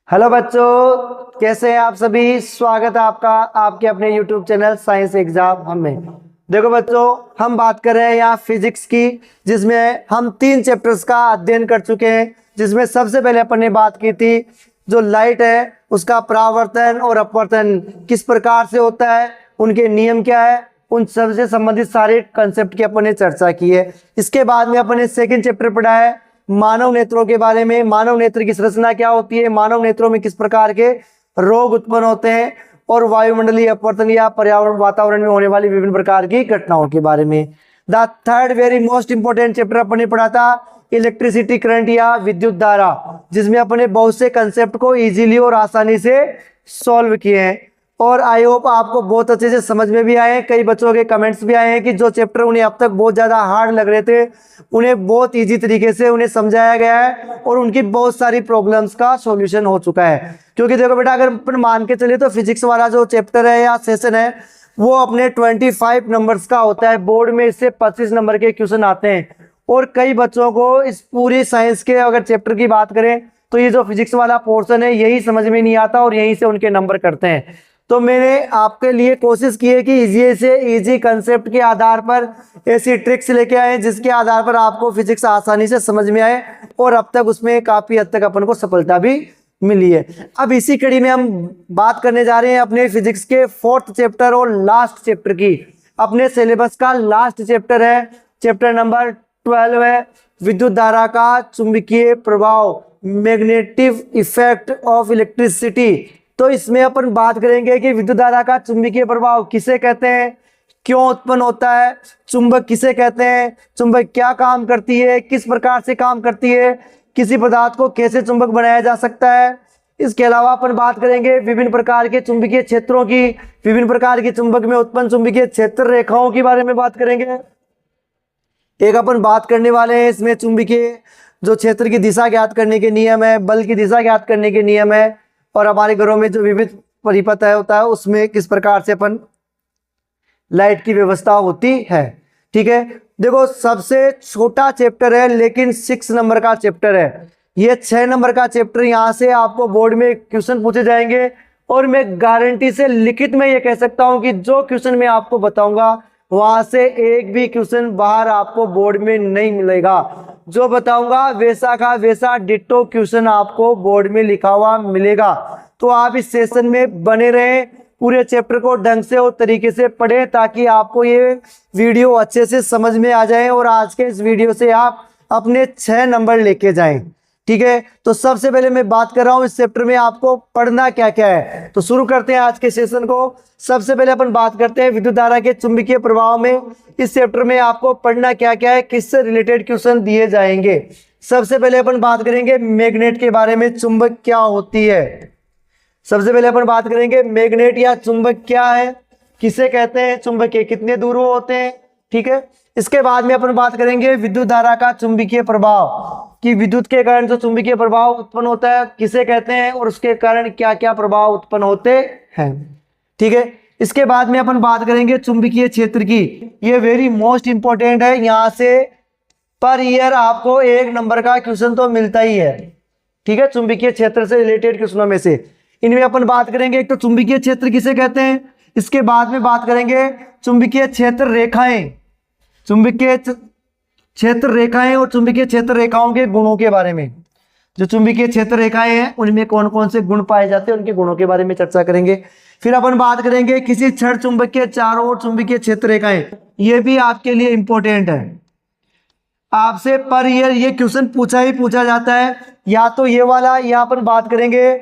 Hello बच्चों, कैसे हैं आप सभी। स्वागत है आपका आपके अपने YouTube चैनल साइंस एग्जाम हमें। देखो बच्चों, हम बात कर रहे हैं यहाँ फिजिक्स की, जिसमें हम 3 चैप्टर्स का अध्ययन कर चुके हैं। जिसमें सबसे पहले अपन ने बात की थी जो लाइट है उसका परावर्तन और अपवर्तन किस प्रकार से होता है, उनके नियम क्या है, उन सबसे संबंधित सारे कंसेप्ट की अपन ने चर्चा की है। इसके बाद में अपन ने सेकेंड चैप्टर पढ़ा है मानव नेत्रों के बारे में। मानव नेत्र की संरचना क्या होती है, मानव नेत्रों में किस प्रकार के रोग उत्पन्न होते हैं, और वायुमंडलीय अपवर्तन या पर्यावरण वातावरण में होने वाली विभिन्न प्रकार की घटनाओं के बारे में। The third very most important chapter अपन ने पढ़ा था इलेक्ट्रिसिटी करंट या विद्युत धारा, जिसमें अपने बहुत से कंसेप्ट को इजीली और आसानी से सॉल्व किए हैं। और आई होप आपको बहुत अच्छे से समझ में भी आए हैं। कई बच्चों के कमेंट्स भी आए हैं कि जो चैप्टर उन्हें अब तक बहुत ज़्यादा हार्ड लग रहे थे उन्हें बहुत इजी तरीके से उन्हें समझाया गया है और उनकी बहुत सारी प्रॉब्लम्स का सॉल्यूशन हो चुका है। क्योंकि देखो बेटा, अगर अपन मान के चलिए तो फिजिक्स वाला जो चैप्टर है या सेशन है वो अपने 25 नंबर्स का होता है। बोर्ड में इससे 25 नंबर के क्वेश्चन आते हैं। और कई बच्चों को इस पूरी साइंस के अगर चैप्टर की बात करें तो ये जो फिजिक्स वाला पोर्शन है यही समझ में नहीं आता और यहीं से उनके नंबर करते हैं। तो मैंने आपके लिए कोशिश की है कि इजी से इजी कंसेप्ट के आधार पर ऐसी ट्रिक्स लेके आए जिसके आधार पर आपको फिजिक्स आसानी से समझ में आए, और अब तक उसमें काफी हद तक अपन को सफलता भी मिली है। अब इसी कड़ी में हम बात करने जा रहे हैं अपने फिजिक्स के 4th चैप्टर और लास्ट चैप्टर की। अपने सिलेबस का लास्ट चैप्टर है, चैप्टर नंबर 12 है विद्युत धारा का चुंबकीय प्रभाव, मैग्नेटिक इफेक्ट ऑफ इलेक्ट्रिसिटी। तो इसमें अपन बात करेंगे कि विद्युत धारा का चुंबकीय प्रभाव किसे कहते हैं, क्यों उत्पन्न होता है, चुंबक किसे कहते हैं, चुंबक क्या काम करती है, किस प्रकार से काम करती है, किसी पदार्थ को कैसे चुंबक बनाया जा सकता है। इसके अलावा अपन बात करेंगे विभिन्न प्रकार के चुंबकीय क्षेत्रों की, विभिन्न प्रकार के चुंबक में उत्पन्न चुंबकीय क्षेत्र रेखाओं के बारे में बात करेंगे। एक अपन बात करने वाले हैं इसमें चुंबकीय जो क्षेत्र की दिशा ज्ञात करने के नियम है, बल की दिशा ज्ञात करने के नियम है, और हमारे घरों में जो विविध परिपथ है होता है उसमें किस प्रकार से अपन लाइट की व्यवस्था होती है। ठीक है, देखो सबसे छोटा चैप्टर है लेकिन 6 नंबर का चैप्टर है। ये 6 नंबर का चैप्टर, यहाँ से आपको बोर्ड में क्वेश्चन पूछे जाएंगे और मैं गारंटी से लिखित में ये कह सकता हूँ कि जो क्वेश्चन मैं आपको बताऊंगा वहां से एक भी क्वेश्चन बाहर आपको बोर्ड में नहीं मिलेगा। जो बताऊंगा वैसा का वैसा डिट्टो क्वेश्चन आपको बोर्ड में लिखा हुआ मिलेगा। तो आप इस सेशन में बने रहें, पूरे चैप्टर को ढंग से और तरीके से पढ़ें ताकि आपको ये वीडियो अच्छे से समझ में आ जाए और आज के इस वीडियो से आप अपने 6 नंबर लेके जाएं। ठीक है, तो सबसे पहले मैं बात कर रहा हूं इस चैप्टर में आपको पढ़ना क्या क्या है। तो शुरू करते हैं आज के सेशन को। सबसे पहले अपन बात करते हैं विद्युत धारा के चुंबकीय प्रभाव में इस चैप्टर में आपको पढ़ना क्या क्या है, किससे रिलेटेड क्वेश्चन दिए जाएंगे। सबसे पहले अपन बात करेंगे मैग्नेट के बारे में, चुंबक क्या होती है। सबसे पहले अपन बात करेंगे मैग्नेट या चुंबक क्या है, किसे कहते हैं, चुंबक के कितने दूर होते हैं। ठीक है, इसके बाद में अपन बात करेंगे विद्युत धारा का चुंबकीय प्रभाव, कि विद्युत के कारण जो चुंबकीय प्रभाव उत्पन्न होता है किसे कहते हैं और उसके कारण क्या क्या प्रभाव उत्पन्न होते हैं। ठीक है, इसके बाद में अपन बात करेंगे चुंबकीय क्षेत्र की। ये वेरी मोस्ट इंपॉर्टेंट है, यहाँ से पर ईयर आपको 1 नंबर का क्वेश्चन तो मिलता ही है। ठीक है, चुंबकीय क्षेत्र से रिलेटेड क्वेश्चनों में से इनमें अपन बात करेंगे एक तो चुंबकीय क्षेत्र किसे कहते हैं, इसके बाद में बात करेंगे चुंबकीय क्षेत्र रेखाएं, चुंबकीय क्षेत्र रेखाएं और चुंबकीय क्षेत्र रेखाओं के गुणों के बारे में। जो चुंबकीय क्षेत्र रेखाएं हैं उनमें कौन कौन से गुण पाए जाते हैं उनके गुणों के बारे में चर्चा करेंगे। फिर अपन बात करेंगे किसी क्षण चुंबक के चारों ओर चुंबकीय क्षेत्र रेखाएं, ये भी आपके लिए इंपॉर्टेंट है। आपसे पर ईयर ये क्वेश्चन पूछा ही पूछा जाता है, या तो ये वाला या अपन बात करेंगे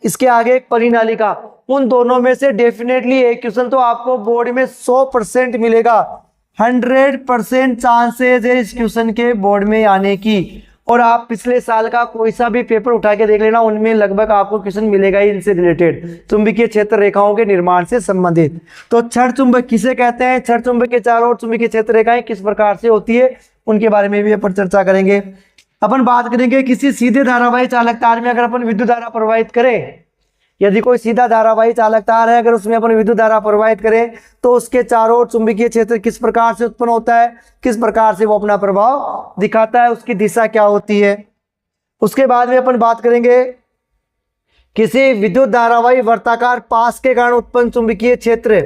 इसके आगे एक परिनालिका। उन दोनों में से डेफिनेटली एक क्वेश्चन तो आपको बोर्ड में 100% मिलेगा। 100% चांसेस है इस क्वेश्चन के बोर्ड में आने की। और आप पिछले साल का कोई सा भी पेपर उठा के देख लेना, उनमें लगभग आपको क्वेश्चन मिलेगा ही इनसे रिलेटेड, चुंबकीय क्षेत्र रेखाओं के निर्माण से संबंधित। तो क्षण चुंबक किसे कहते हैं, क्षण चुंबक के चारों ओर चुंबकीय क्षेत्र रेखाएं किस प्रकार से होती है उनके बारे में भी अपन चर्चा करेंगे। अपन बात करेंगे किसी सीधे धारावाही चालक तार में अगर अपन विद्युत धारा प्रवाहित करें, यदि कोई सीधा धारावाही चालक तार है अगर उसमें अपन विद्युत धारा प्रवाहित करें तो उसके चारों ओर चुंबकीय क्षेत्र किस प्रकार से उत्पन्न होता है, किस प्रकार से वो अपना प्रभाव दिखाता है, उसकी दिशा क्या होती है। उसके बाद में अपन बात करेंगे किसी विद्युत धारावाही वर्ताकार पास के कारण उत्पन्न चुंबकीय क्षेत्र,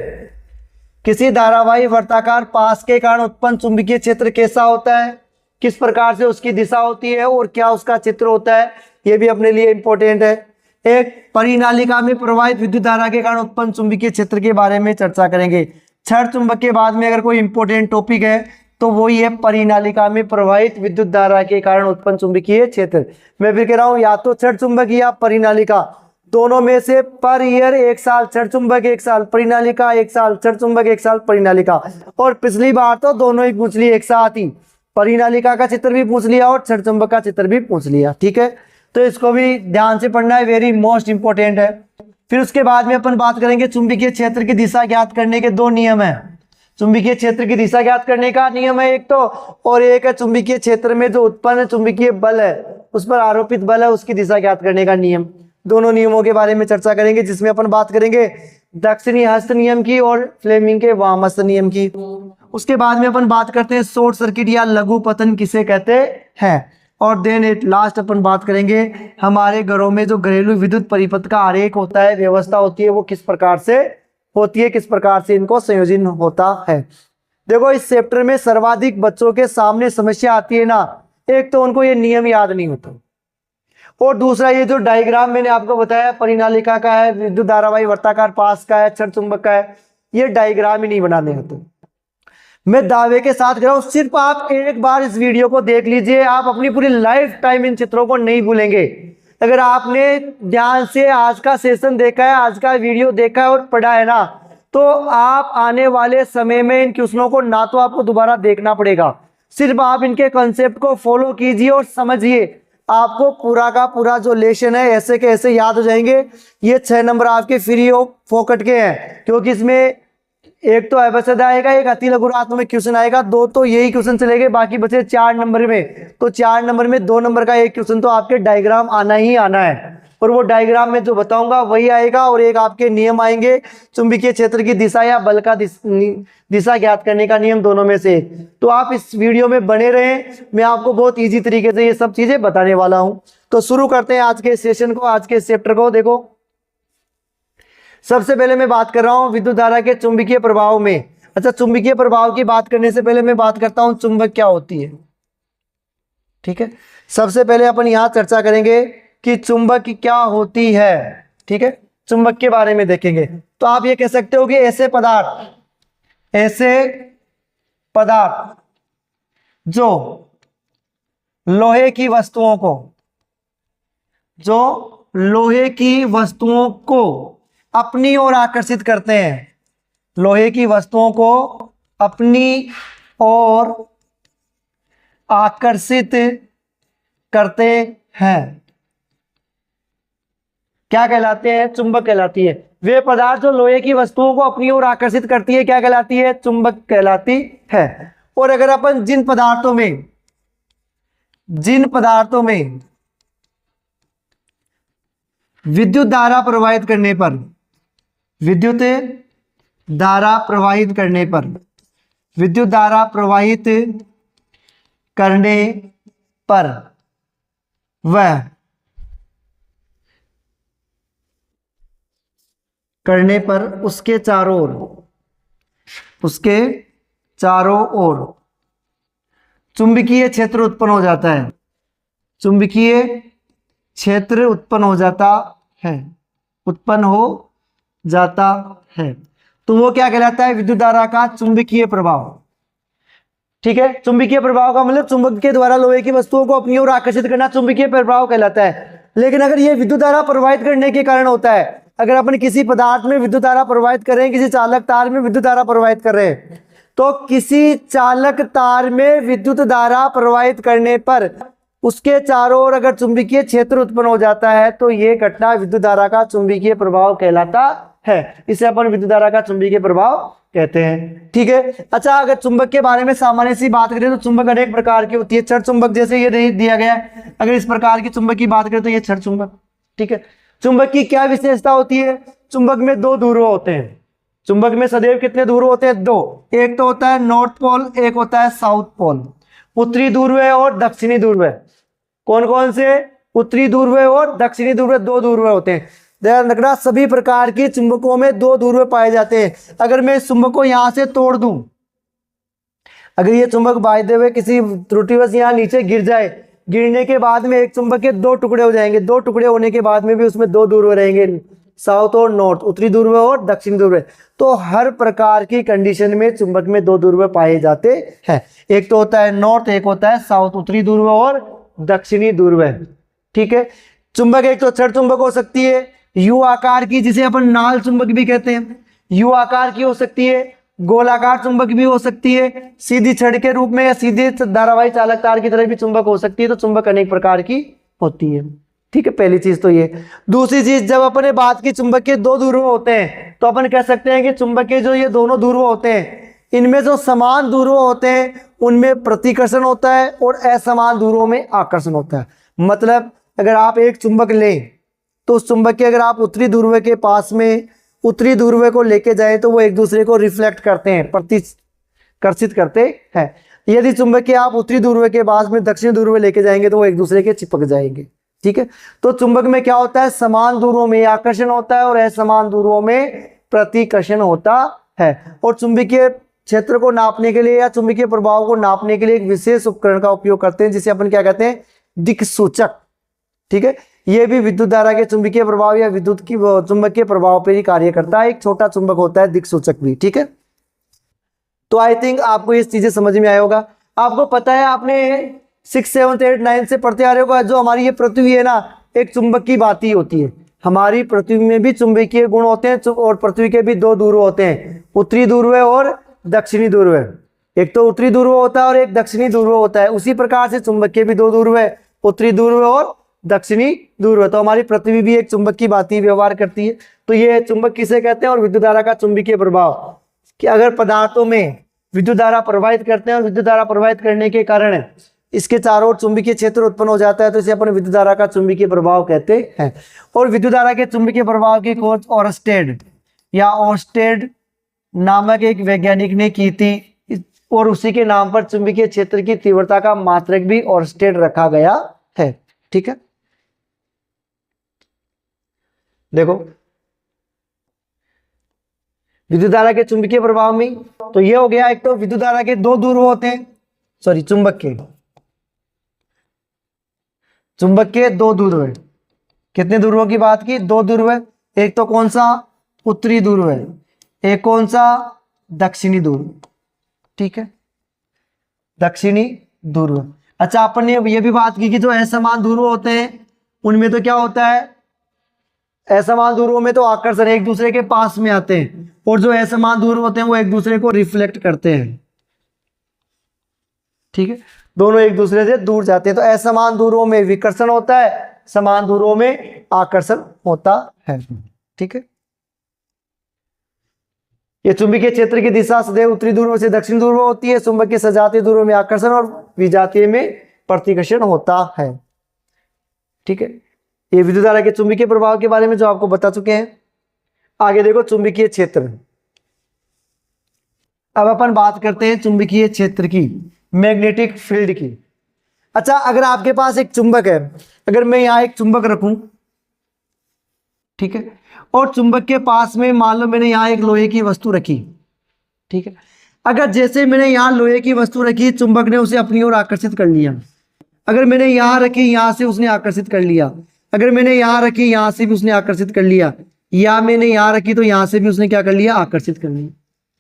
किसी धारावाही वर्ताकार पास के कारण उत्पन्न चुंबकीय क्षेत्र कैसा होता है, किस प्रकार से उसकी दिशा होती है और क्या उसका चित्र होता है, यह भी अपने लिए इंपॉर्टेंट है। एक परिनालिका में प्रवाहित विद्युत धारा के कारण उत्पन्न चुंबकीय क्षेत्र के बारे में चर्चा करेंगे। क्षण चुंबक के बाद में अगर कोई इंपॉर्टेंट टॉपिक है तो वो ये परिनालिका में प्रवाहित विद्युत धारा के कारण उत्पन्न चुंबकीय क्षेत्र। मैं फिर कह रहा हूं या तो क्षण चुंबक या परिनालिका, दोनों में से पर ईयर 1 साल क्षण चुंबक 1 साल परिनालिका 1 साल क्षण चुंबक 1 साल परिनालिका। और पिछली बार तो दोनों ही पूछ लिए एक साथ ही, परिनालिका का चित्र भी पूछ लिया और क्षण चुंबक का चित्र भी पूछ लिया। ठीक है, तो इसको भी ध्यान से पढ़ना है, वेरी मोस्ट इंपॉर्टेंट है। फिर उसके बाद में अपन बात करेंगे चुंबकीय क्षेत्र की दिशा ज्ञात करने के 2 नियम है। चुंबकीय क्षेत्र की दिशा ज्ञात करने का नियम है एक तो, और एक है चुंबकीय क्षेत्र में जो उत्पन्न चुंबकीय बल है उस पर आरोपित बल है उसकी दिशा ज्ञात करने का नियम। दोनों नियमों के बारे में चर्चा करेंगे, जिसमें अपन बात करेंगे दक्षिणी हस्त नियम की और फ्लेमिंग के वाम हस्त नियम की। उसके बाद में अपन बात करते हैं शॉर्ट सर्किट या लघु पतन किसे कहते हैं, और देन एट लास्ट अपन बात करेंगे हमारे घरों में जो घरेलू विद्युत परिपथ का आरेख होता है, व्यवस्था होती है, वो किस प्रकार से होती है, किस प्रकार से इनको संयोजन होता है। देखो इस चैप्टर में सर्वाधिक बच्चों के सामने समस्या आती है ना, एक तो उनको ये नियम याद नहीं होता, और दूसरा ये जो डायग्राम मैंने आपको बताया परिनालिका का है, विद्युत धारावाही वर्ताकार पास का है, क्षण चुंबक का है, ये डायग्राम ही नहीं बनाने होते। मैं दावे के साथ कह रहा हूं, सिर्फ आप एक बार इस वीडियो को देख लीजिए, आप अपनी पूरी लाइफ टाइम इन चित्रों को नहीं भूलेंगे। अगर आपने ध्यान से आज का सेशन देखा है, आज का वीडियो देखा है और पढ़ा है ना, तो आप आने वाले समय में इन क्वेश्चनों को ना तो आपको दोबारा देखना पड़ेगा, सिर्फ आप इनके कॉन्सेप्ट को फॉलो कीजिए और समझिए, आपको पूरा का पूरा जो लेसन है ऐसे के ऐसे याद हो जाएंगे। ये 6 नंबर आपके फ्री ऑफ फोकट के हैं, क्योंकि इसमें एक तो अवसद आएगा, एक अति लघुरात्मक क्वेश्चन आएगा, 2 तो यही क्वेश्चन चलेंगे, बाकी बचे 4 नंबर में। तो 4 नंबर में 2 नंबर का एक क्वेश्चन तो आपके डायग्राम आना ही आना है, और वो डायग्राम में जो बताऊंगा वही आएगा, और एक आपके नियम आएंगे चुंबकीय क्षेत्र की दिशा या बल का दिशा ज्ञात करने का नियम, दोनों में से। तो आप इस वीडियो में बने रहें, मैं आपको बहुत ईजी तरीके से ये सब चीजें बताने वाला हूं। तो शुरू करते हैं आज के सेशन को, आज के चैप्टर को। देखो सबसे पहले मैं बात कर रहा हूं विद्युत धारा के चुंबकीय प्रभाव में। अच्छा, चुंबकीय प्रभाव की बात करने से पहले मैं बात करता हूं चुंबक क्या होती है। ठीक है, सबसे पहले अपन यहां चर्चा करेंगे कि चुंबक क्या होती है। ठीक है, चुंबक के बारे में देखेंगे। तो आप ये कह सकते हो कि ऐसे पदार्थ जो लोहे की वस्तुओं को अपनी ओर आकर्षित करते हैं, लोहे की वस्तुओं को अपनी ओर आकर्षित करते हैं, क्या कहलाते हैं? चुंबक कहलाती है। वे पदार्थ जो लोहे की वस्तुओं को अपनी ओर आकर्षित करती है क्या कहलाती है? चुंबक कहलाती है। और अगर अपन जिन पदार्थों में विद्युत धारा प्रवाहित करने पर वह उसके चारों ओर चुंबकीय क्षेत्र उत्पन्न हो जाता है, उत्पन्न हो जाता है। तो वो क्या कहलाता है? विद्युत धारा का चुंबकीय प्रभाव। ठीक है, चुंबकीय प्रभाव का मतलब चुंबक के द्वारा लोहे की वस्तुओं को अपनी ओर आकर्षित करना चुंबकीय प्रभाव कहलाता है। लेकिन अगर ये विद्युत धारा प्रवाहित करने के कारण होता है, अगर अपन किसी पदार्थ में विद्युत धारा प्रवाहित कर रहे हैं, किसी चालक तार में विद्युत धारा प्रवाहित कर रहे हैं, तो किसी चालक तार में विद्युत धारा प्रवाहित करने पर उसके चारों ओर अगर चुंबकीय क्षेत्र उत्पन्न हो जाता है, तो ये घटना विद्युत धारा का चुंबकीय प्रभाव कहलाता है। इसे अपन विद्युत धारा का चुंबकीय प्रभाव कहते हैं। ठीक है, अच्छा, अगर चुंबक के बारे में सामान्य सी बात करें तो चुंबक अनेक प्रकार की होती है। क्षण चुंबक जैसे ये दिया गया है, अगर इस प्रकार की चुंबक की बात करें तो ये क्षण चुंबक। ठीक है, चुंबक की क्या विशेषता होती है? चुंबक में 2 ध्रुव होते हैं। चुंबक में सदैव कितने ध्रुव होते हैं? 2। एक तो होता है नॉर्थ पोल, एक होता है साउथ पोल। उत्तरी ध्रुव है और दक्षिणी ध्रुव है। कौन कौन से? उत्तरी ध्रुव और दक्षिणी ध्रुव, दो ध्रुव होते हैं। ध्यान रखना, सभी प्रकार की चुंबकों में दो ध्रुव पाए जाते हैं। अगर मैं इस चुंबक को यहां से तोड़ दूं, अगर ये चुंबक बाय द वे किसी त्रुटिवश यहाँ नीचे गिर जाए, गिरने के बाद में एक चुंबक के दो टुकड़े हो जाएंगे, दो टुकड़े होने के बाद में भी उसमें दो ध्रुव रहेंगे, साउथ और नॉर्थ, उत्तरी ध्रुव और दक्षिणी ध्रुव। तो हर प्रकार की कंडीशन में चुंबक में दो ध्रुव पाए जाते हैं। एक तो होता है नॉर्थ, एक होता है साउथ, उत्तरी ध्रुव और दक्षिणी ध्रुव। ठीक है। चुंबक एक तो छड़ चुंबक हो सकती है यू आकार की, जिसे अपन नाल चुंबक भी कहते हैं, यू आकार की हो सकती है, गोलाकार चुंबक भी हो सकती है, सीधी छड़ के रूप में या सीधे धारावाही चालक तार की तरह भी चुंबक हो सकती है। तो चुंबक अनेक प्रकार की होती है। ठीक है, पहली चीज तो ये। दूसरी चीज, जब अपने बात की चुंबक के दो ध्रुव होते हैं तो अपन कह सकते हैं कि चुंबक के जो ये दोनों ध्रुव होते हैं, इनमें जो समान ध्रुव होते हैं उनमें प्रतिकर्षण होता है और असमान ध्रुवों में आकर्षण होता है। मतलब अगर आप एक चुंबक लें तो उस चुंबक के अगर आप उत्तरी ध्रुव के पास में उत्तरी ध्रुव को लेके जाए तो वो एक दूसरे को रिफ्लेक्ट करते हैं, प्रतिकर्षित करते हैं। यदि चुंबक के आप उत्तरी ध्रुव के पास में दक्षिणी ध्रुव लेके जाएंगे तो वो एक दूसरे के चिपक जाएंगे। ठीक है। तो चुंबक में क्या होता है, समान ध्रुवों में आकर्षण होता है और असमान ध्रुवों में प्रतिकर्षण होता है। और चुंबकीय क्षेत्र को नापने के लिए या चुंबकीय प्रभाव को नापने के लिए एक विशेष उपकरण का उपयोग करते हैं, जिसे अपन क्या कहते हैं, दिक्सूचक। ठीक है। यह भी विद्युत धारा के चुंबकीय प्रभाव या विद्युत की चुंबकीय प्रभाव पर ही कार्य करता है। एक छोटा चुंबक होता है दिक्सूचक भी। ठीक है। तो आई थिंक आपको ये चीजें समझ में आया होगा। आपको पता है, आपने 6, 7, 8, 9 से पढ़ते आ रहे होगा, जो हमारी ये पृथ्वी है ना, एक चुंबक की बाती होती है। हमारी पृथ्वी में भी चुंबकीय गुण होते हैं और पृथ्वी के भी दो ध्रुव होते हैं, उत्तरी ध्रुव और दक्षिणी ध्रुव। एक तो उत्तरी ध्रुव होता है और एक दक्षिणी ध्रुव होता है। उसी प्रकार से चुंबक के भी दो ध्रुव है, उत्तरी ध्रुव और दक्षिणी ध्रुव। तो हमारी पृथ्वी भी एक चुंबक की बाती व्यवहार करती है। तो ये चुंबक किसे कहते हैं, और विद्युत धारा का चुंबकीय प्रभाव, कि अगर पदार्थों में विद्युत धारा प्रवाहित करते हैं और विद्युत धारा प्रवाहित करने के कारण इसके चारों ओर चुंबकीय क्षेत्र उत्पन्न हो जाता है, तो इसे अपन विद्युत धारा का चुंबकीय प्रभाव कहते हैं। और विद्युत धारा के चुंबकीय प्रभाव की खोज ओरस्टेड या ओर्स्टेड नामक एक वैज्ञानिक ने की थी, और उसी के नाम पर चुंबकीय क्षेत्र की तीव्रता का मात्रक भी ओरस्टेड रखा गया है। ठीक है। देखो विद्युत धारा के चुंबकीय प्रभाव में तो ये हो गया, एक तो विद्युत धारा के दो ध्रुव होते हैं, सॉरी चुंबक के दो ध्रुव है। कितने ध्रुवों की बात की, दो ध्रुव है। एक तो कौन सा, उत्तरी ध्रुव है, एक कौन सा, दक्षिणी ध्रुव। ठीक है, दक्षिणी ध्रुव। अच्छा, अपन ने ये भी बात की कि जो असमान ध्रुव होते हैं उनमें तो क्या होता है, असमान ध्रुवों में तो आकर्षण एक दूसरे के पास में आते हैं, और जो असमान ध्रुव होते हैं वो एक दूसरे को रिफ्लेक्ट करते हैं। ठीक है, दोनों एक दूसरे से दूर जाते हैं। तो असमान ध्रुवों में विकर्षण होता है, समान ध्रुवों में आकर्षण होता है। ठीक है, ये चुंबकीय क्षेत्र की दिशा सदैव उत्तरी ध्रुव से दक्षिण ध्रुव होती है। चुंबक के सजातीय ध्रुव में आकर्षण और विजातीय में प्रतिकर्षण होता है। ठीक है, ये विद्युत धारा के चुंबकीय प्रभाव के बारे में जो आपको बता चुके हैं। आगे देखो चुंबकीय क्षेत्र। अब अपन बात करते हैं चुंबकीय क्षेत्र की, मैग्नेटिक फील्ड की। अच्छा, अगर आपके पास एक चुंबक है, अगर मैं यहां एक चुंबक रखूं, ठीक है, और चुंबक के पास में मान लो मैंने यहां एक लोहे की वस्तु रखी। ठीक है, अगर जैसे मैंने यहां लोहे की वस्तु रखी, चुंबक ने उसे अपनी ओर आकर्षित कर लिया। अगर मैंने यहां रखी, यहां से उसने आकर्षित कर लिया। अगर मैंने यहां रखी, यहां से भी उसने आकर्षित कर लिया, या मैंने यहां रखी तो यहां से भी उसने क्या कर लिया, आकर्षित कर लिया।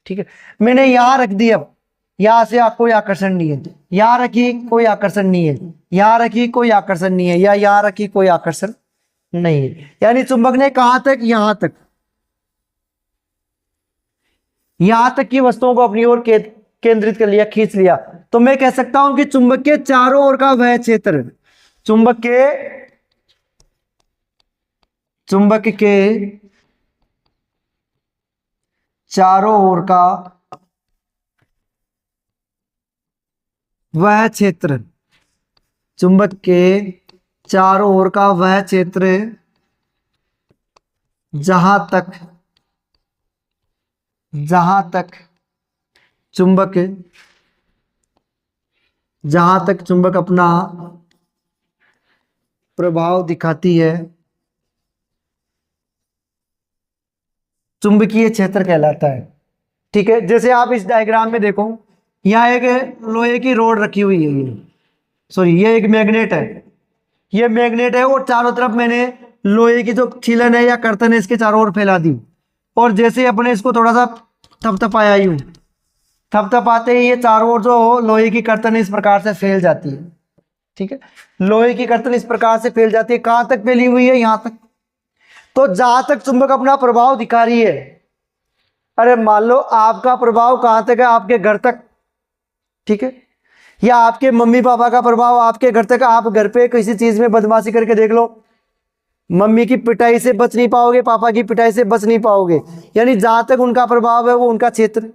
ठीक है, मैंने यहां रख दी, अब यहां से कोई आकर्षण नहीं है, यहां रखी कोई आकर्षण नहीं है, यहां रखी कोई आकर्षण नहीं है, या यहां रखी कोई आकर्षण नहीं है। यानी चुंबक ने कहां तक, यहां तक, यहां तक की वस्तुओं को अपनी ओर केंद्रित कर लिया, खींच लिया। तो मैं कह सकता हूं कि चुंबक के चारों ओर का वह क्षेत्र, चुंबक के चारों ओर का वह क्षेत्र, चुंबक के चारों ओर का वह क्षेत्र जहां तक चुंबक अपना प्रभाव दिखाती है चुंबकीय क्षेत्र कहलाता है। ठीक है, जैसे आप इस डायग्राम में देखो, यहाँ एक लोहे की रोड रखी हुई है, ये एक मैग्नेट है, ये मैग्नेट है और चारों तरफ मैंने लोहे की जो छीलन है या कर्तन है इसके चारों ओर फैला दी, और जैसे अपने इसको थोड़ा सा थपथपाया यूं, थपथपाते ही ये चारों ओर जो लोहे की कर्तन इस प्रकार से फैल जाती है। ठीक है, लोहे की कर्तन इस प्रकार से फैल जाती है, कहां तक फैली हुई है, यहां तक। तो जहां तक चुंबक अपना प्रभाव दिखा रही है, अरे मान लो आपका प्रभाव कहां तक है, आपके घर तक। ठीक है, या आपके मम्मी पापा का प्रभाव आपके घर तक। आप घर पे किसी चीज में बदमाशी करके देख लो, मम्मी की पिटाई से बच नहीं पाओगे, पापा की पिटाई से बच नहीं पाओगे, यानी जहां तक उनका प्रभाव है वो उनका क्षेत्र।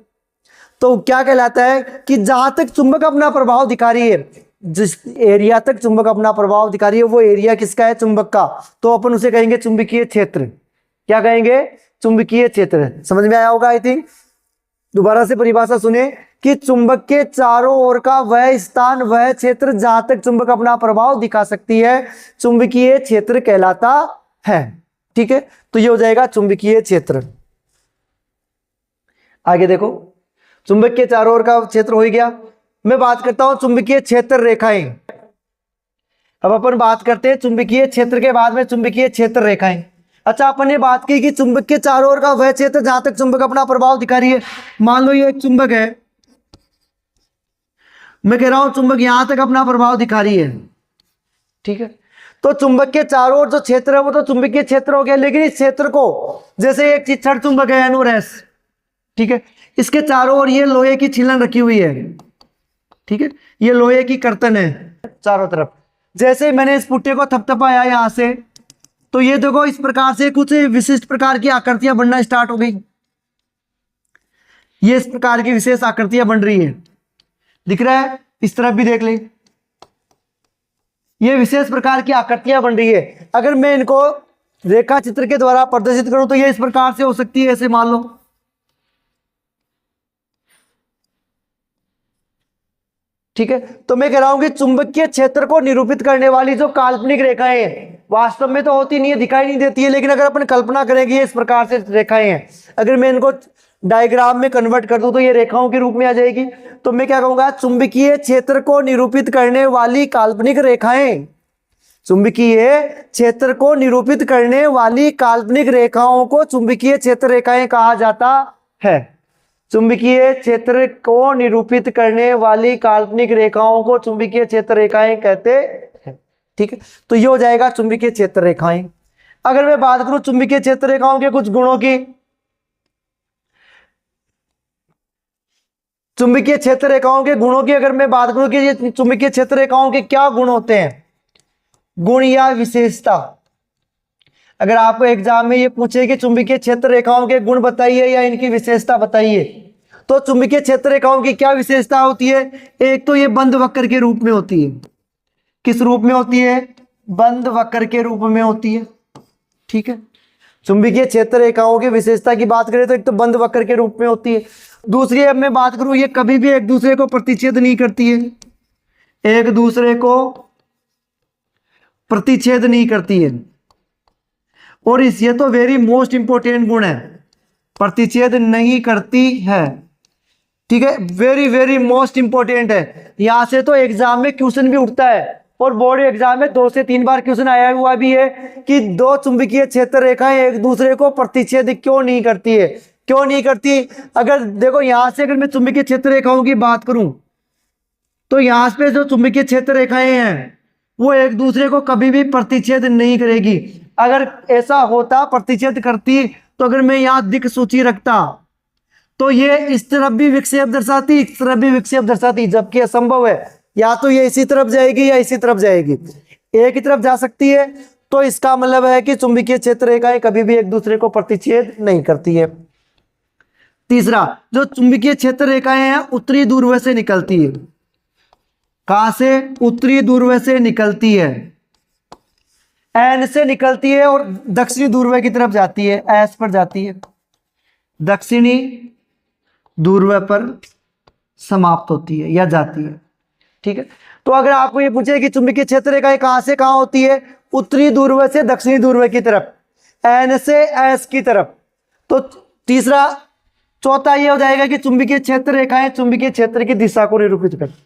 तो क्या कहलाता है कि जहां तक चुंबक अपना प्रभाव दिखा रही है, जिस एरिया तक चुंबक अपना प्रभाव दिखा रही है वो एरिया किसका है, चुंबक का। तो अपन उसे कहेंगे चुंबकीय क्षेत्र। क्या कहेंगे, चुंबकीय क्षेत्र। समझ में आया होगा आई थिंक। दोबारा से परिभाषा सुने कि चुंबक के चारों ओर का वह स्थान, वह क्षेत्र जहां तक चुंबक अपना प्रभाव दिखा सकती है, चुंबकीय क्षेत्र कहलाता है। ठीक है, तो ये हो जाएगा चुंबकीय क्षेत्र। आगे देखो, चुंबक के चारों ओर का क्षेत्र हो गया। मैं बात करता हूं चुंबकीय क्षेत्र रेखाएं। अब अपन बात करते हैं चुंबकीय क्षेत्र के बाद में चुंबकीय क्षेत्र रेखाएं। अच्छा, अपन ने बात की कि चुंबक के चारों ओर का वह क्षेत्र जहां तक चुंबक अपना प्रभाव दिखा रही है। मान लो ये एक चुंबक है, मैं कह रहा हूं चुंबक यहां तक अपना प्रभाव दिखा रही है। ठीक है, तो चुंबक के चारों ओर जो क्षेत्र है वो तो चुंबकीय क्षेत्र हो गया, लेकिन इस क्षेत्र को, जैसे एक क्षण चुंबक है अनुरैस, ठीक है, इसके चारों ओर ये लोहे की छीलन रखी हुई है। ठीक है, ये लोहे की कर्तन है चारों तरफ। जैसे मैंने इस पुट्टे को थपथपाया यहां से, तो ये देखो इस प्रकार से कुछ विशिष्ट प्रकार की आकृतियां बनना स्टार्ट हो गई। ये इस प्रकार की विशेष आकृतियां बन रही है, दिख रहा है, इस तरफ भी देख ले, ये विशेष प्रकार की आकृतियां बन रही है। अगर मैं इनको रेखा चित्र के द्वारा प्रदर्शित करूं तो ये इस प्रकार से हो सकती है, ऐसे मान लो। ठीक है, तो मैं कह रहा हूं कि चुंबकीय क्षेत्र को निरूपित करने वाली जो काल्पनिक रेखाएं हैं, वास्तव में तो होती नहीं है, दिखाई नहीं देती है, लेकिन अगर अपन कल्पना करेंगे इस प्रकार से रेखाएं हैं, अगर मैं इनको डायग्राम में कन्वर्ट कर दूं तो ये रेखाओं के रूप में आ जाएगी। तो मैं क्या कहूंगा, चुंबकीय क्षेत्र को निरूपित करने वाली काल्पनिक रेखाएं, चुंबकीय क्षेत्र को निरूपित करने वाली काल्पनिक रेखाओं को चुंबकीय क्षेत्र रेखाएं कहा जाता है। चुंबकीय क्षेत्र को निरूपित करने वाली काल्पनिक रेखाओं को चुंबकीय क्षेत्र रेखाएं कहते हैं। ठीक है, तो ये हो जाएगा चुंबकीय क्षेत्र रेखाएं। अगर मैं बात करूं चुंबकीय क्षेत्र रेखाओं के कुछ गुणों की, चुंबकीय क्षेत्र रेखाओं के गुणों की अगर मैं बात करूं कि ये चुंबकीय क्षेत्र रेखाओं के क्या गुण होते हैं, गुण या विशेषता। अगर आपको एग्जाम में ये पूछे कि चुंबकीय क्षेत्र रेखाओं के गुण बताइए या इनकी विशेषता बताइए, तो चुंबकीय क्षेत्र रेखाओं की क्या विशेषता होती है। एक तो ये बंद वक्र के रूप में होती है। किस रूप में होती है, बंद वक्र के रूप में होती है। ठीक है, चुंबकीय क्षेत्र रेखाओं की विशेषता की बात करें तो एक तो बंद वक्र के रूप में होती है। दूसरी अब मैं बात करूं, ये कभी भी एक दूसरे को प्रतिच्छेद नहीं करती है, एक दूसरे को प्रतिच्छेद नहीं करती है। और इस ये तो वेरी मोस्ट इंपोर्टेंट गुण है, प्रतिच्छेद नहीं करती है। ठीक है, वेरी वेरी मोस्ट इंपोर्टेंट है। यहां से तो एग्जाम में क्वेश्चन भी उठता है, और बोर्ड एग्जाम में 2 से 3 बार क्वेश्चन आया हुआ भी है कि दो चुंबकीय क्षेत्र रेखाएं एक दूसरे को प्रतिच्छेद क्यों नहीं करती है, क्यों नहीं करती। अगर देखो यहां से अगर मैं चुंबकीय क्षेत्र रेखाओं की बात करूं तो यहां पे जो चुंबकीय क्षेत्र रेखाएं हैं वो एक दूसरे को कभी भी प्रतिच्छेद नहीं करेगी। अगर ऐसा होता प्रतिच्छेद करती, तो अगर मैं यहां दिक् सूची रखता तो ये इस तरफ भी विक्षेप दर्शाती, इस तरफ भी विक्षेप दर्शाती, जबकि असंभव है। या तो ये इसी तरफ जाएगी या इसी तरफ जाएगी, एक ही तरफ जा सकती है। तो इसका मतलब है कि चुंबकीय क्षेत्र रेखाएं कभी भी एक दूसरे को प्रतिच्छेद नहीं करती है। तीसरा, जो चुंबकीय क्षेत्र रेखाएं हैं उत्तरी ध्रुव से निकलती है। कहां से, उत्तरी ध्रुव से निकलती है, एन से निकलती है और दक्षिणी ध्रुव की तरफ जाती है, एस पर जाती है, दक्षिणी ध्रुव पर समाप्त होती है या जाती है। ठीक है, तो अगर आपको ये पूछे कि चुंबकीय क्षेत्र रेखाएं कहां से कहां होती है, उत्तरी ध्रुव से दक्षिणी ध्रुव की तरफ, एन से एस की तरफ। तो तीसरा, चौथा ये हो जाएगा कि चुंबकीय क्षेत्र रेखाएं चुंबकीय क्षेत्र की दिशा को निरूपित करती,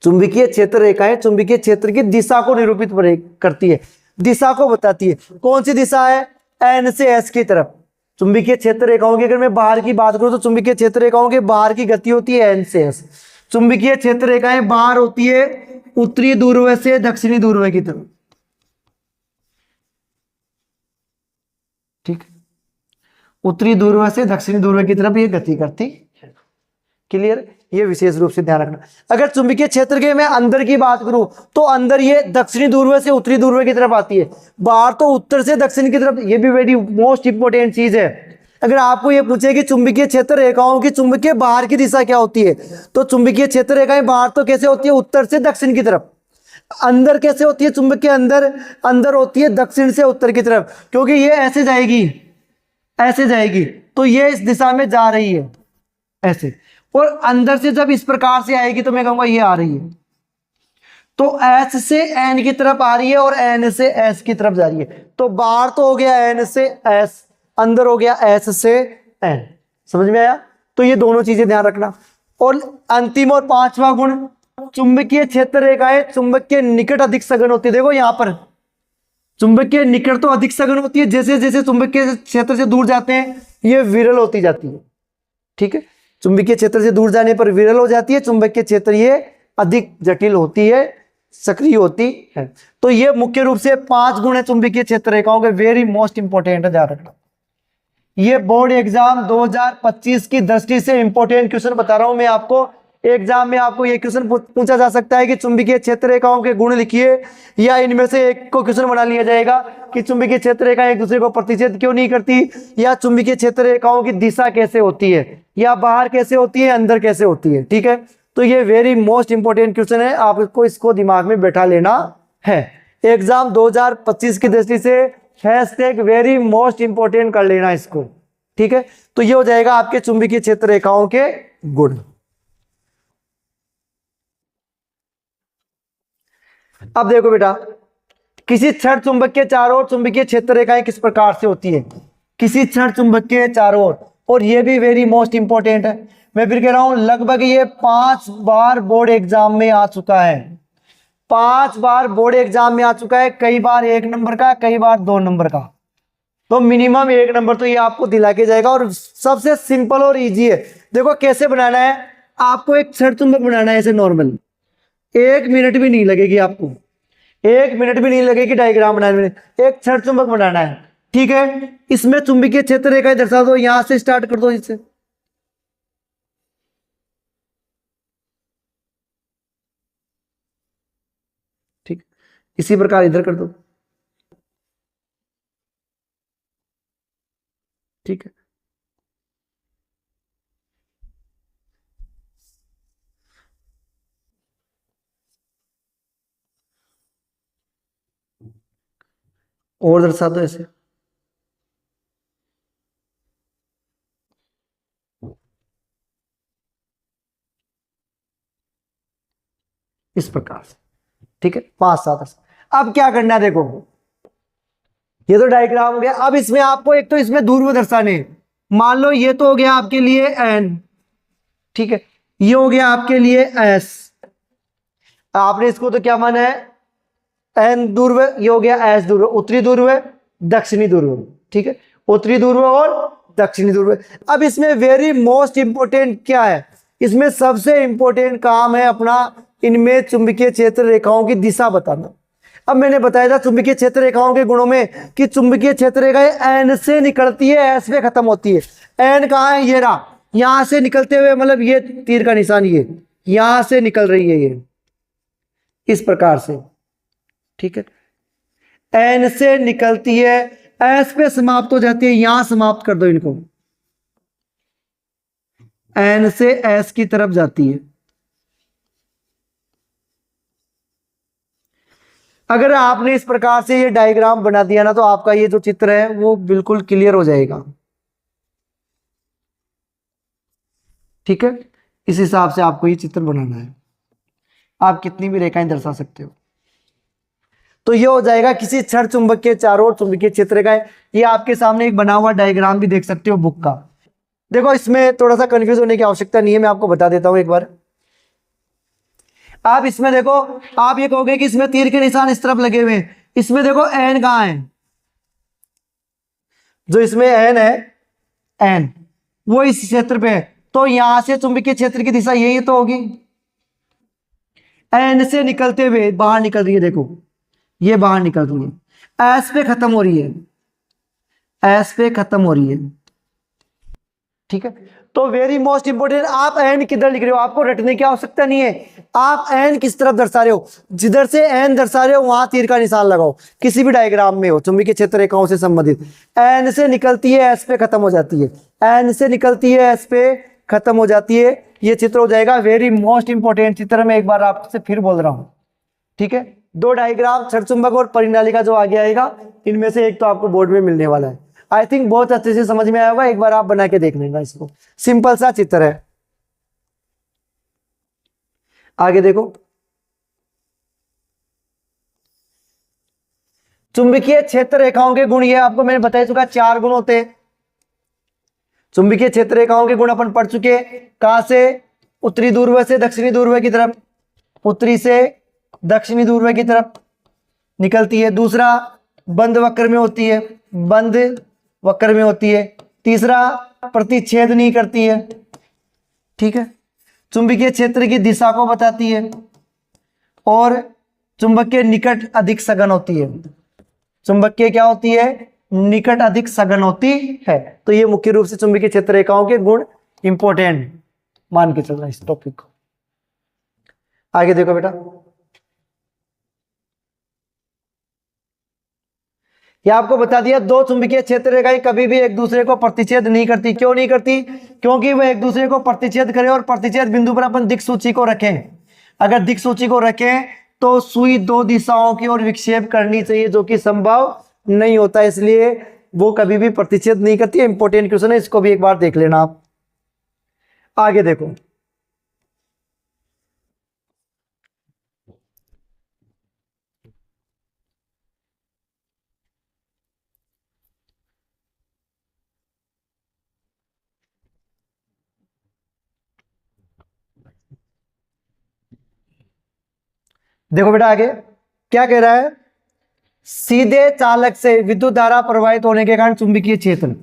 चुंबकीय क्षेत्र रेखाएं चुंबकीय क्षेत्र की दिशा को निरूपित करती है, दिशा को बताती है। कौन सी दिशा है? एन से एस की तरफ। चुंबकीय क्षेत्र रेखाओं की अगर मैं बाहर की बात करूं तो चुंबकीय क्षेत्र रेखाओं के बाहर की गति होती है एन से एस। चुंबकीय क्षेत्र रेखाएं बाहर होती है उत्तरी ध्रुव से दक्षिणी ध्रुव की तरफ, ठीक, उत्तरी ध्रुव से दक्षिणी ध्रुव की तरफ ये गति करती है। क्लियर? ये विशेष रूप से ध्यान रखना। अगर चुंबकीय क्षेत्र के मैं अंदर की बात करूं तो अंदर ये दक्षिणी ध्रुव से उत्तरी ध्रुव की तरफ आती है, बाहर तो उत्तर से दक्षिण की तरफ। ये भी वेरी मोस्ट इंपोर्टेंट चीज है। अगर आपको ये पूछे कि चुंबकीय क्षेत्र रेखाओं की चुंबकीय बाहर की दिशा क्या होती है, तो चुंबकीय क्षेत्र रेखाएं बाहर तो कैसे होती है? उत्तर से दक्षिण की तरफ। अंदर कैसे होती है? चुंबक के अंदर अंदर होती है दक्षिण से उत्तर की तरफ, क्योंकि ये ऐसे जाएगी, ऐसे जाएगी, तो ये इस दिशा में जा रही है ऐसे, और अंदर से जब इस प्रकार से आएगी तो मैं कहूंगा ये आ रही है। तो एस से एन की तरफ आ रही है और एन से एस की तरफ जा रही है। तो बाहर तो हो गया एन से एस, अंदर हो गया एस से एन। समझ में आया? तो ये दोनों चीजें ध्यान रखना। और अंतिम और पांचवा गुण, चुंबकीय क्षेत्र रेखाएं चुंबक के निकट अधिक सघन होती है। देखो यहां पर चुंबक के निकट तो अधिक सघन होती है, जैसे जैसे चुंबक के क्षेत्र से दूर जाते हैं ये विरल होती जाती है, ठीक है। चुंबकीय क्षेत्र से दूर जाने पर विरल हो जाती है, चुंबक के क्षेत्र ये अधिक जटिल होती है, सक्रिय होती है। तो ये मुख्य रूप से 5 गुण है चुंबकीय क्षेत्र रेखाओं के, वेरी मोस्ट इंपोर्टेंट है, ध्यान रखना। ये बोर्ड एग्जाम 2025 की दृष्टि से इंपोर्टेंट क्वेश्चन बता रहा हूं मैं आपको। एग्जाम में आपको ये क्वेश्चन पूछा जा सकता है कि चुंबकीय क्षेत्र रेखाओं के गुण लिखिए, या इनमें से एक को क्वेश्चन बना लिया जाएगा कि चुंबकीय क्षेत्र रेखाएं एक दूसरे को प्रतिच्छेद क्यों नहीं करती, या चुंबकीय क्षेत्र रेखाओं की दिशा कैसे होती है, या बाहर कैसे होती है, अंदर कैसे होती है, ठीक है। तो ये वेरी मोस्ट इंपोर्टेंट क्वेश्चन है, आपको इसको दिमाग में बैठा लेना है। एग्जाम 2025 की दृष्टि से हैशटैग वेरी मोस्ट इंपोर्टेंट कर लेना इसको, ठीक है। तो ये हो जाएगा आपके चुंबकीय क्षेत्र रेखाओं के गुण। अब देखो बेटा, किसी क्षण चुंबक के चारों ओर चुंबकीय क्षेत्र रेखाएं किस प्रकार से होती है, किसी क्षण चुंबक के चारों ओर। और ये भी वेरी मोस्ट इंपोर्टेंट है, मैं फिर कह रहा हूं लगभग ये 5 बार बोर्ड एग्जाम में आ चुका है, 5 बार बोर्ड एग्जाम में आ चुका है, कई बार 1 नंबर का, कई बार 2 नंबर का, तो मिनिमम 1 नंबर तो ये आपको दिला के जाएगा। और सबसे सिंपल और इजी है। देखो कैसे बनाना है, आपको एक क्षण चुंबक बनाना है ऐसे नॉर्मल, 1 मिनट भी नहीं लगेगी आपको, 1 मिनट भी नहीं लगेगी डायग्राम बनाने में। एक क्षण चुंबक बनाना है, ठीक है। इसमें चुंबकीय क्षेत्र रेखाएं दर्शा दो, यहां से स्टार्ट कर दो इससे, ठीक। इसी प्रकार इधर कर दो, ठीक है। और दर्शा दो ऐसे, इस प्रकार से, ठीक है। 5-7। अब क्या करना है, देखो ये तो डायग्राम हो गया। अब इसमें आपको एक तो इसमें ध्रुव दर्शाने, मान लो ये तो हो गया आपके लिए एन, ठीक है, ये हो गया आपके लिए एस, आपने इसको तो क्या माना है, एन ध्रुव, ये हो गया एस ध्रुव, उत्तरी ध्रुव, दक्षिणी ध्रुव, ठीक है, उत्तरी ध्रुव और दक्षिणी ध्रुव। अब इसमें वेरी मोस्ट इंपोर्टेंट क्या है, इसमें सबसे इंपोर्टेंट काम है अपना इनमें चुंबकीय क्षेत्र रेखाओं की दिशा बताना। अब मैंने बताया था चुंबकीय क्षेत्र रेखाओं के गुणों में कि चुंबकीय क्षेत्र रेखाएं एन से निकलती है, एस पे खत्म होती है। एन कहाँ है, ये रहा, यहां से निकलते हुए, मतलब ये तीर का निशान, ये यहां से निकल रही है, ये इस प्रकार से, ठीक है। एन से निकलती है, एस पे समाप्त हो जाती है, यहां समाप्त कर दो इनको, एन से एस की तरफ जाती है। अगर आपने इस प्रकार से ये डायग्राम बना दिया ना, तो आपका ये जो चित्र है वो बिल्कुल क्लियर हो जाएगा, ठीक है। इस हिसाब से आपको ये चित्र बनाना है, आप कितनी भी रेखाएं दर्शा सकते हो। तो ये हो जाएगा किसी छड़ चुंबक के चारों ओर चुंबकीय क्षेत्र का है। ये आपके सामने एक बना हुआ डायग्राम भी देख सकते हो बुक का। देखो इसमें थोड़ा सा कंफ्यूज होने की आवश्यकता नहीं है, मैं आपको बता देता हूं एक बार। आप इसमें देखो, आप ये कहोगे कि इसमें तीर के निशान इस तरफ लगे हुए हैं, इसमें देखो एन कहां है, जो इसमें एन है, एन वो इस क्षेत्र पे है, तो यहां से चुंबकीय क्षेत्र की दिशा यही तो होगी। एन से निकलते हुए बाहर निकल रही है, देखो ये बाहर निकल रही है, एस पे खत्म हो रही है, एस पे खत्म हो रही है, ठीक है। तो वेरी मोस्ट इंपोर्टेंट, आप एन किधर लिख रहे हो, आपको रटने की आवश्यकता नहीं है। आप एन किस तरफ दर्शा रहे हो, जिधर से एन दर्शा रहे हो वहां तीर का निशान लगाओ, किसी भी डायग्राम में हो चुंबकीय क्षेत्र रेखाओं से संबंधित। एन से निकलती है एस पे खत्म हो जाती है, एन से निकलती है एस पे खत्म हो जाती है, ये चित्र हो जाएगा वेरी मोस्ट इंपोर्टेंट चित्र। मैं एक बार आपसे फिर बोल रहा हूं, ठीक है। दो डायग्राम छड़ चुंबक और परिनालिका जो आगे आएगा, इनमें से एक तो आपको बोर्ड में मिलने वाला है। आई थिंक बहुत अच्छे से समझ में आया होगा, एक बार आप बना के देख लेना इसको, सिंपल सा चित्र है। आगे देखो, चुंबकीय क्षेत्र रेखाओं के गुण, ये आपको मैंने बता चुका, 4 गुण होते हैं। चुंबकीय क्षेत्र रेखाओं के गुण अपन पढ़ चुके, कहां से, उत्तरी ध्रुव से दक्षिणी ध्रुव की तरफ, उत्तरी से दक्षिणी ध्रुव की तरफ निकलती है। दूसरा, बंद वक्र में होती है, बंद वक्र में होती है। तीसरा, प्रतिच्छेद नहीं करती है, ठीक है। चुंबकीय क्षेत्र की दिशा को बताती है, और चुंबक के निकट अधिक सघन होती है। चुंबक के क्या होती है, निकट अधिक सघन होती है। तो ये मुख्य रूप से चुंबकीय क्षेत्र रेखाओं के गुण इंपॉर्टेंट मान के चलना इस टॉपिक को। आगे देखो बेटा, ये आपको बता दिया, दो चुंबकीय क्षेत्र रेखाएं कभी भी एक दूसरे को प्रतिच्छेद नहीं करती। क्यों नहीं करती, क्योंकि वह एक दूसरे को प्रतिच्छेद करें और प्रतिच्छेद बिंदु पर अपन दिक्सूची को रखें। अगर दिक्सूची को रखें तो सुई 2 दिशाओं की ओर विक्षेप करनी चाहिए, जो कि संभव नहीं होता, इसलिए वो कभी भी प्रतिच्छेद नहीं करती है। इंपॉर्टेंट क्वेश्चन है, इसको भी एक बार देख लेना आप। आगे देखो, देखो बेटा आगे क्या कह रहा है, सीधे चालक से विद्युत धारा प्रवाहित होने के कारण चुंबकीय क्षेत्र,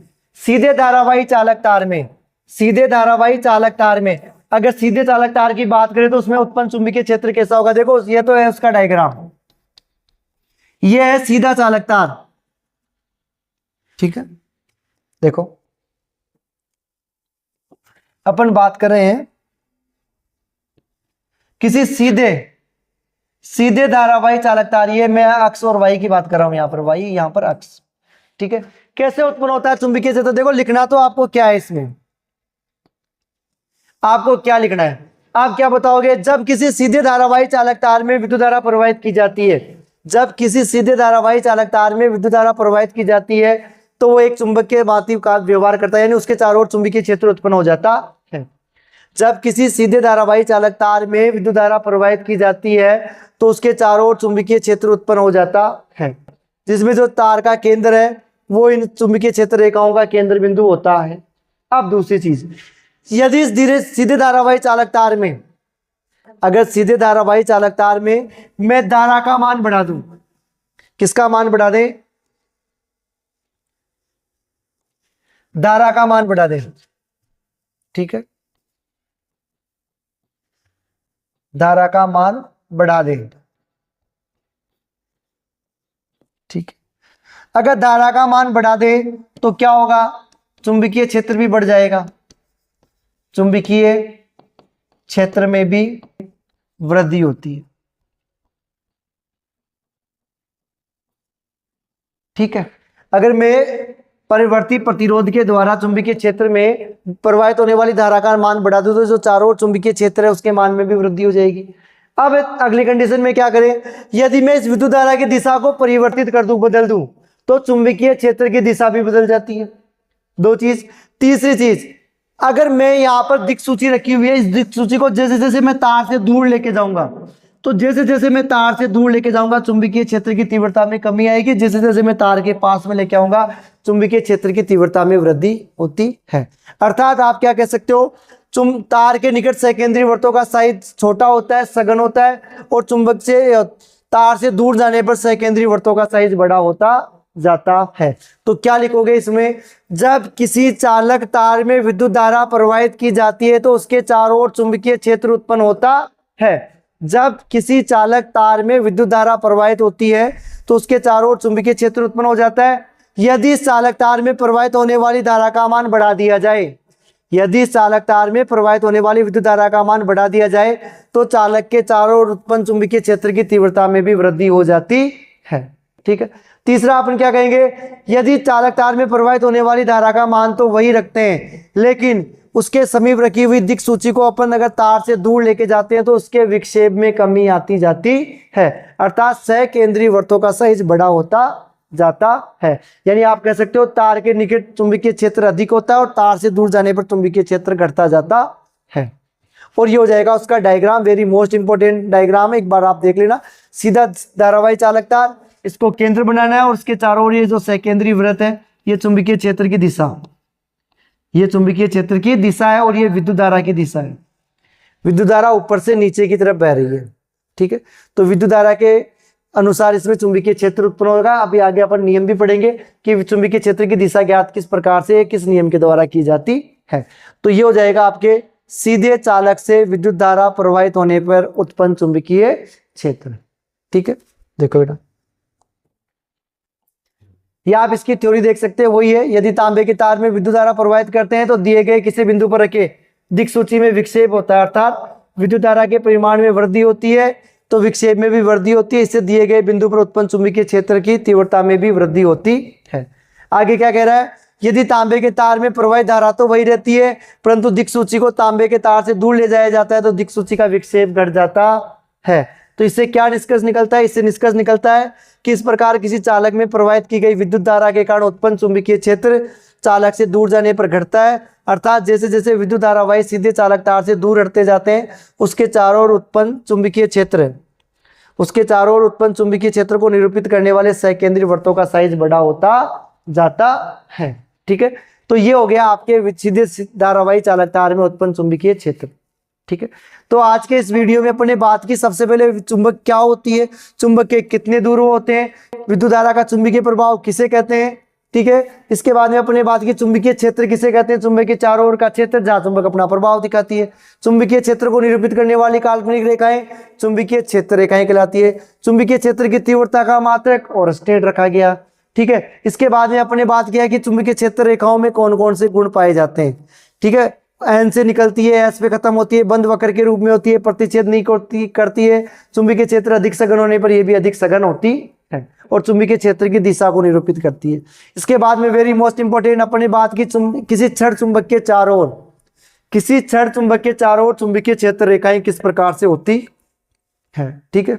सीधे धारावाही चालक तार में, सीधे धारावाही चालक तार में अगर सीधे चालक तार की बात करें तो उसमें उत्पन्न चुंबकीय क्षेत्र कैसा होगा। देखो ये तो है उसका डायग्राम, ये है सीधा चालक तार, ठीक है। देखो अपन बात कर रहे हैं किसी सीधे सीधे धारावाही चालक तार, ये मैं अक्ष और वाई की बात कर रहा हूं, यहां पर वाई, यहां पर अक्ष, ठीक है। कैसे उत्पन्न होता है चुंबकीय क्षेत्र, देखो लिखना तो आपको क्या है, इसमें आपको क्या लिखना है, आप क्या बताओगे, जब किसी सीधे धारावाही चालक तार में विद्युत धारा प्रवाहित की जाती है, जब किसी सीधे धारावाही चालक तार में विद्युत धारा प्रवाहित की जाती है तो वो एक चुंबक के भांति का व्यवहार करता है, यानी उसके चारों ओर चुंबकीय क्षेत्र उत्पन्न हो जाता है। जब किसी सीधे धारावाही चालक तार में विद्युत धारा प्रवाहित की जाती है तो उसके चारों ओर चुंबकीय क्षेत्र उत्पन्न हो जाता है, जिसमें जो तार का केंद्र है वो इन चुंबकीय क्षेत्र रेखाओं का केंद्र बिंदु होता है। अब दूसरी चीज, यदि इस सीधे धारावाही चालक तार में, अगर सीधे धारावाही चालक तार में मैं धारा का मान बढ़ा दूं, किसका मान बढ़ा दे, धारा का मान बढ़ा दे, ठीक है, धारा का मान बढ़ा दे, ठीक है। अगर धारा का मान बढ़ा दे तो क्या होगा, चुंबकीय क्षेत्र भी बढ़ जाएगा, चुंबकीय क्षेत्र में भी वृद्धि होती है, ठीक है। अगर मैं परिवर्ती प्रतिरोध के द्वारा चुंबकीय क्षेत्र में प्रवाहित होने वाली धारा का मान बढ़ा दूं तो जो चारों ओर चुंबकीय क्षेत्र है उसके मान में भी वृद्धि हो जाएगी। अब अगली कंडीशन में क्या करें, यदि मैं इस विद्युत धारा की दिशा को परिवर्तित कर दूं, बदल दूं, तो चुंबकीय क्षेत्र की दिशा भी बदल जाती है। दो चीज। तीसरी चीज, अगर मैं यहाँ पर दिक्सूची रखी हुई है, इस दिक्सूची को जैसे जैसे मैं तार से दूर लेके जाऊंगा तो जैसे जैसे मैं तार से दूर लेके जाऊंगा चुंबकीय क्षेत्र की तीव्रता में कमी आएगी, जैसे जैसे मैं तार के पास में लेके आऊंगा चुंबकीय क्षेत्र की तीव्रता में वृद्धि होती है। अर्थात आप क्या कह सकते हो, तार के निकट सकेंद्रीय वृत्तों का साइज छोटा होता है, सघन होता है, और चुंबक से तार से दूर जाने पर सकेंद्रीय वृत्तों का साइज बड़ा होता जाता है। तो क्या लिखोगे इसमें, जब किसी चालक तार में विद्युत धारा प्रवाहित की जाती है तो उसके चारों ओर चुंबकीय क्षेत्र उत्पन्न होता है। जब किसी चालक तार में विद्युत धारा प्रवाहित होती है तो उसके चारों ओर चुंबकीय क्षेत्र उत्पन्न हो जाता है। यदि चालक तार में प्रवाहित होने वाली धारा का मान बढ़ा दिया जाए, यदि चालक तार में प्रवाहित होने वाली विद्युत धारा का मान बढ़ा दिया जाए तो चालक के चारों ओर उत्पन्न चुंबकीय क्षेत्र की तीव्रता में भी वृद्धि हो जाती है। ठीक है। तीसरा अपन क्या कहेंगे, यदि चालक तार में प्रवाहित होने वाली धारा का मान तो वही रखते हैं, लेकिन उसके समीप रखी हुई दिक् सूची को अपन अगर तार से दूर लेके जाते हैं तो उसके विक्षेप में कमी आती जाती है। अर्थात सकेंद्रीय वृत्तों का साइज बड़ा होता जाता है। यानी आप कह सकते हो तार के निकट चुंबकीय क्षेत्र अधिक होता है और तार से दूर जाने पर चुंबकीय क्षेत्र घटता जाता है। और ये हो जाएगा उसका diagram, very most important diagram है, एक बार आप देख लेना। सीधा धारावाही चालक तार, इसको केंद्र बनाना है और उसके चारों ओर ये जो सकेंद्रीय वृत्त है ये चुंबकीय क्षेत्र की दिशा, ये चुंबकीय क्षेत्र की दिशा है और ये विद्युत धारा की दिशा है। विद्युत धारा ऊपर से नीचे की तरफ बह रही है। ठीक है। तो विद्युत धारा के अनुसार इसमें चुंबकीय क्षेत्र उत्पन्न होगा। अभी आगे अपन नियम भी पढ़ेंगे कि चुंबकीय क्षेत्र की दिशा ज्ञात किस प्रकार से, किस नियम के द्वारा की जाती है। तो ये हो जाएगा आपके सीधे चालक से विद्युत धारा प्रवाहित होने पर उत्पन्न चुंबकीय क्षेत्र। ठीक है। देखो बेटा, या आप इसकी थ्योरी देख सकते हैं, वही है, यदि तांबे के तार में विद्युत धारा प्रवाहित करते हैं तो दिए गए किसी बिंदु पर रखे दिक् सूची में विक्षेप होता है, अर्थात विद्युत धारा के परिमाण में वृद्धि होती है तो विक्षेप में भी वृद्धि होती है। इससे दिए गए बिंदु पर उत्पन्न चुंबकीय क्षेत्र की तीव्रता में भी वृद्धि होती है। आगे क्या कह रहा है, यदि तांबे के तार में प्रवाहित धारा तो वही रहती है परंतु दिक् सूची को तांबे के तार से दूर ले जाया जाता है तो दिक् सूची का विक्षेप घट जाता है। तो इससे क्या निष्कर्ष निकलता है, इससे निष्कर्ष निकलता है कि इस प्रकार किसी चालक में प्रवाहित की गई विद्युत धारा के कारण उत्पन्न चुंबकीय क्षेत्र चालक से दूर जाने पर घटता है। अर्थात जैसे जैसे विद्युत धारावाही सीधे चालक तार से दूर हटते जाते हैं उसके चारों ओर उत्पन्न चुंबकीय क्षेत्र, उसके चारों ओर उत्पन्न चुंबकीय क्षेत्र को निरूपित करने वाले सकेंद्रीय वृत्तों का साइज बड़ा होता जाता है। ठीक है। तो ये हो गया आपके सीधे धारावाही चालक तार में उत्पन्न चुंबकीय क्षेत्र। ठीक है। तो आज के इस वीडियो में अपने बात की, सबसे पहले चुंबक क्या होती है, चुंबक के कितने ध्रुव होते हैं, विद्युत धारा का चुंबकीय प्रभाव किसे कहते हैं। ठीक है। इसके बाद में अपने बात की चुंबकीय क्षेत्र किसे कहते हैं, चुंबक के चारों ओर का क्षेत्र जहां चुंबक अपना प्रभाव दिखाती है। चुंबकीय क्षेत्र को निरूपित करने वाली काल्पनिक रेखाएं चुंबकीय क्षेत्र रेखाएं कहलाती है। चुंबकीय क्षेत्र की तीव्रता का मात्रक और स्टेट रखा गया। ठीक है। इसके बाद में अपने बात किया कि चुंबकीय क्षेत्र रेखाओं में कौन कौन से गुण पाए जाते हैं। ठीक है। एन से निकलती है, एस पे खत्म होती है, बंद वक्र के रूप में होती है, प्रतिच्छेद नहीं करती है। चुंबकीय क्षेत्र अधिक सघन होने पर यह भी अधिक सघन होती है और चुंबकीय क्षेत्र की दिशा को निरूपित करती है। इसके बाद में वेरी मोस्ट इंपोर्टेंट अपनी बात की, किसी छड़ चुंबक के चारों ओर, किसी छड़ चुंबक के चारों ओर चुंबकीय क्षेत्र रेखाएं किस प्रकार से होती है। ठीक है।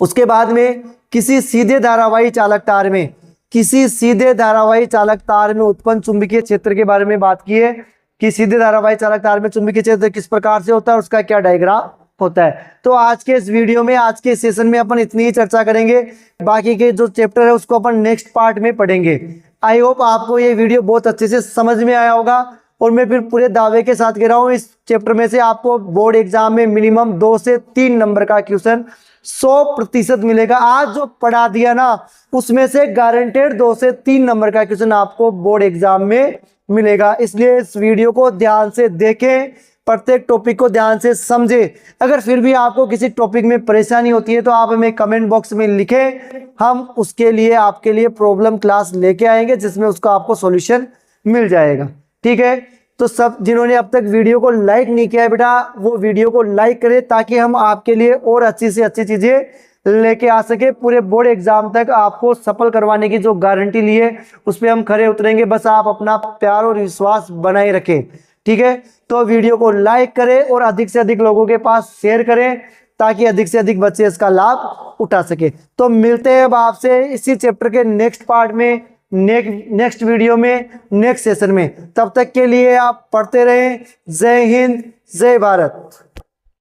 उसके बाद में किसी सीधे धारावाही चालक तार में, किसी सीधे धारावाही चालक तार में उत्पन्न चुंबकीय क्षेत्र के बारे में बात की है कि सीधे धारावाही चालक तार में चुंबकीय क्षेत्र किस प्रकार से होता है, उसका क्या डायग्राम होता है। तो आज के इस वीडियो में, आज के सेशन में अपन इतनी ही चर्चा करेंगे, बाकी के जो चैप्टर है उसको अपन नेक्स्ट पार्ट में पढ़ेंगे। आई होप आपको ये वीडियो बहुत अच्छे से समझ में आया होगा और मैं फिर पूरे दावे के साथ कह रहा हूँ इस चैप्टर में से आपको बोर्ड एग्जाम में मिनिमम 2 से 3 नंबर का क्वेश्चन 100% मिलेगा। आज जो पढ़ा दिया ना उसमें से गारंटेड 2 से 3 नंबर का क्वेश्चन आपको बोर्ड एग्जाम में मिलेगा। इसलिए इस वीडियो को ध्यान से देखें, प्रत्येक टॉपिक को ध्यान से समझें। अगर फिर भी आपको किसी टॉपिक में परेशानी होती है तो आप हमें कमेंट बॉक्स में लिखें, हम उसके लिए आपके लिए प्रॉब्लम क्लास लेके आएंगे जिसमें उसका आपको सॉल्यूशन मिल जाएगा। ठीक है। तो सब जिन्होंने अब तक वीडियो को लाइक नहीं किया है बेटा, वो वीडियो को लाइक करें ताकि हम आपके लिए और अच्छी से अच्छी चीजें लेके आ सके। पूरे बोर्ड एग्जाम तक आपको सफल करवाने की जो गारंटी ली है उस पर हम खरे उतरेंगे। बस आप अपना प्यार और विश्वास बनाए रखें। ठीक है। तो वीडियो को लाइक करें और अधिक से अधिक लोगों के पास शेयर करें ताकि अधिक से अधिक बच्चे इसका लाभ उठा सके। तो मिलते हैं अब आपसे इसी चैप्टर के नेक्स्ट पार्ट में, नेक्स्ट वीडियो में, नेक्स्ट सेशन में। तब तक के लिए आप पढ़ते रहें। जय हिंद, जय भारत।